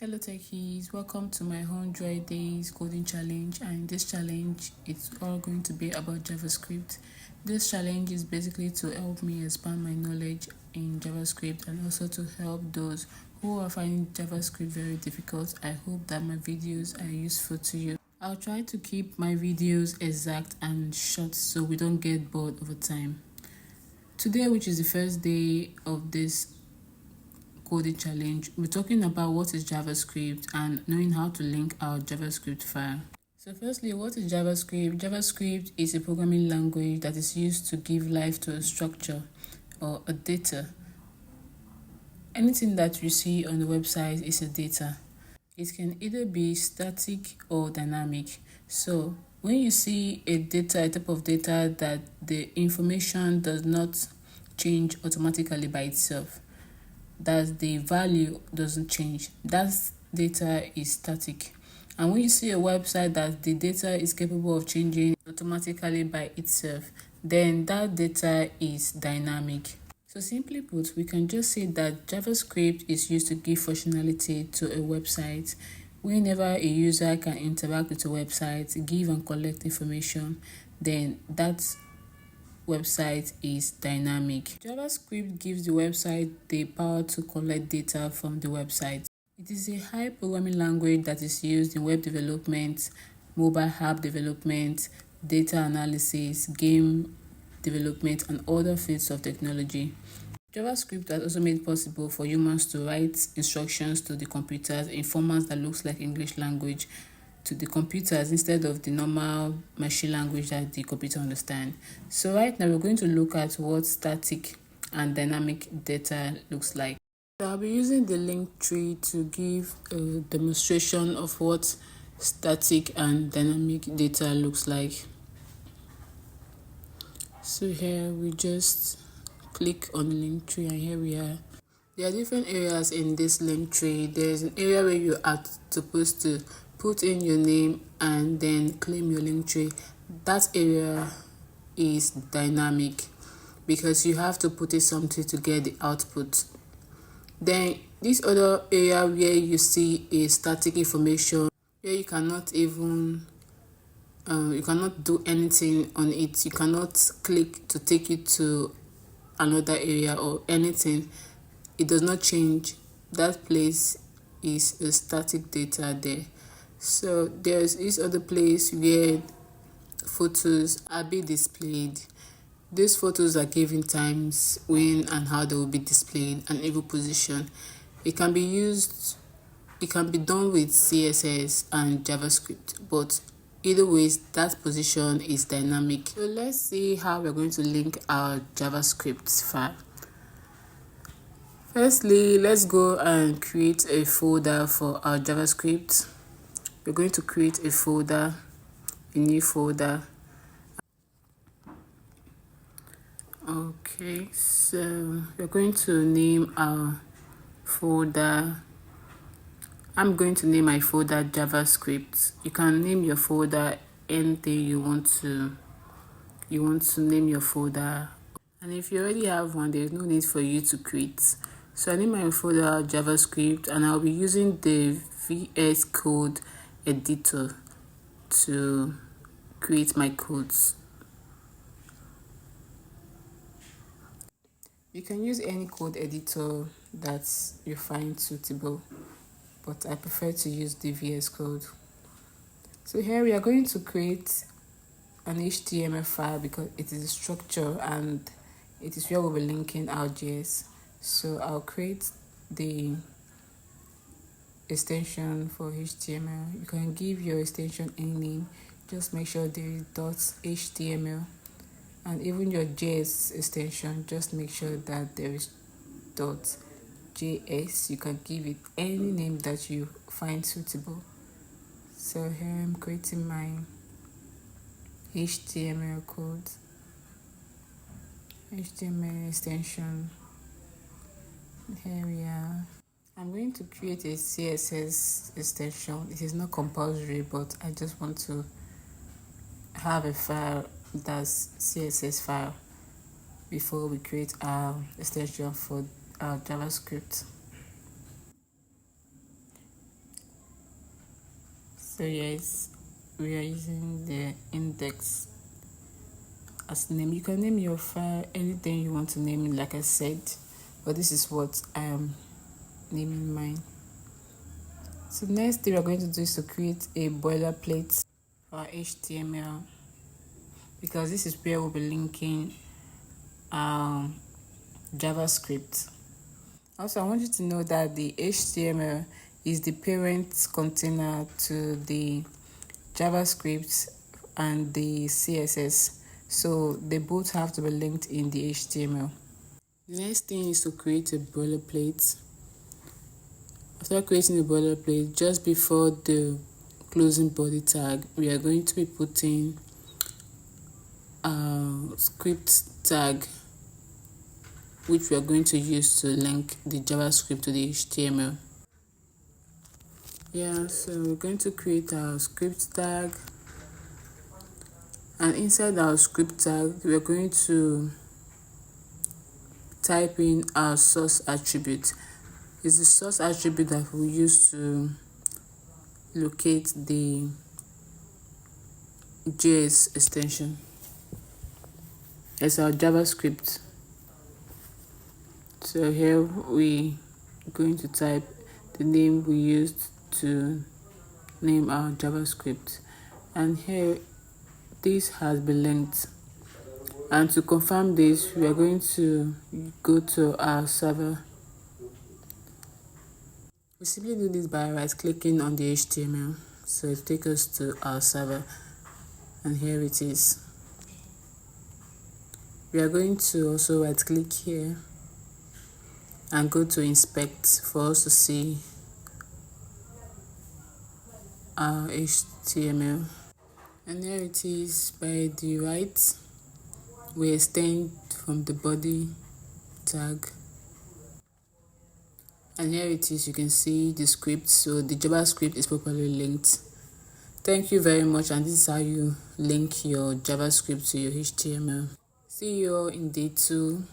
Hello techies, welcome to my 100 days coding challenge, and in this challenge it's all going to be about JavaScript. This challenge is basically to help me expand my knowledge in JavaScript and also to help those who are finding JavaScript very difficult. I hope that my videos are useful to you. I'll try to keep my videos exact and short so we don't get bored over time. Today, which is the first day of this coding challenge, we're talking about what is JavaScript and knowing how to link our JavaScript file. So firstly, what is JavaScript? JavaScript is a programming language that is used to give life to a structure or a data. Anything that you see on the website is a data. It can either be static or dynamic. So when you see a type of data that the information does not change automatically by itself, that the value doesn't change, that data is static. And when you see a website that the data is capable of changing automatically by itself, then that data is dynamic. So simply put, we can just say that JavaScript is used to give functionality to a website. Whenever a user can interact with a website, give and collect information, then that website is dynamic. JavaScript gives the website the power to collect data from the website. It is a high programming language that is used in web development, mobile app development, data analysis, game development, and other fields of technology. JavaScript has also made it possible for humans to write instructions to the computers in formats that looks like English language to the computers instead of the normal machine language that the computer understands. So right now we're going to look at what static and dynamic data looks like. So I'll be using the link tree to give a demonstration of what static and dynamic data looks like. So here we just click on the link tree and here we are. There are different areas in this link tree. There's an area where you are supposed to put in your name and then claim your link tree. That area is dynamic because you have to put in something to get the output. Then this other area where you see a static information, where you cannot even you cannot do anything on it. You cannot click to take it to another area or anything. It does not change. That place is a static data there. So there's this other place where photos are being displayed. These photos are given times, when and how they will be displayed, and every position. It can be done with CSS and JavaScript, but either ways, that position is dynamic. So let's see how we're going to link our JavaScript file. Firstly, let's go and create a folder for our JavaScript. We're going to create a new folder. Okay, so we're going to name our folder. I'm going to name my folder JavaScript. You can name your folder anything you want to name your folder. And if you already have one, there's no need for you to create. So I name my folder JavaScript, and I'll be using the VS Code editor to create my codes. You can use any code editor that you find suitable, but I prefer to use the VS Code. So here we are going to create an HTML file because it is a structure and it is where we'll be linking our JS. So I'll create the extension for HTML. You can give your extension any name. Just make sure there is .html, and even your JS extension, just make sure that there is .js. You can give it any name that you find suitable. So here I'm creating my HTML code, HTML extension. Here we are. I'm going to create a CSS extension. It is not compulsory, but I just want to have a file that's CSS file before we create our extension for our JavaScript. So yes, we are using the index as name. You can name your file anything you want to name it, like I said, but this is what I am naming mine. So next thing we're going to do is to create a boilerplate for our HTML, because this is where we'll be linking JavaScript. Also, I want you to know that the HTML is the parent container to the JavaScript and the CSS, so they both have to be linked in the HTML. The next thing is to create a boilerplate. After creating the boilerplate, just before the closing body tag, we are going to be putting a script tag, which we are going to use to link the JavaScript to the HTML. So we're going to create our script tag, and inside our script tag, we're going to type in our source attribute. It's the source attribute that we use to locate the JS extension. It's our JavaScript. So here we going to type the name we used to name our JavaScript, and here this has been linked. And to confirm this, we are going to go to our server. We simply do this by right clicking on the HTML, so it takes us to our server, and here it is. We are going to also right click here and go to inspect for us to see our HTML, and here it is. By the right, we extend from the body tag, and here it is. You can see the script, so the JavaScript is properly linked. Thank you very much, and this is how you link your JavaScript to your HTML. See you all in day 2.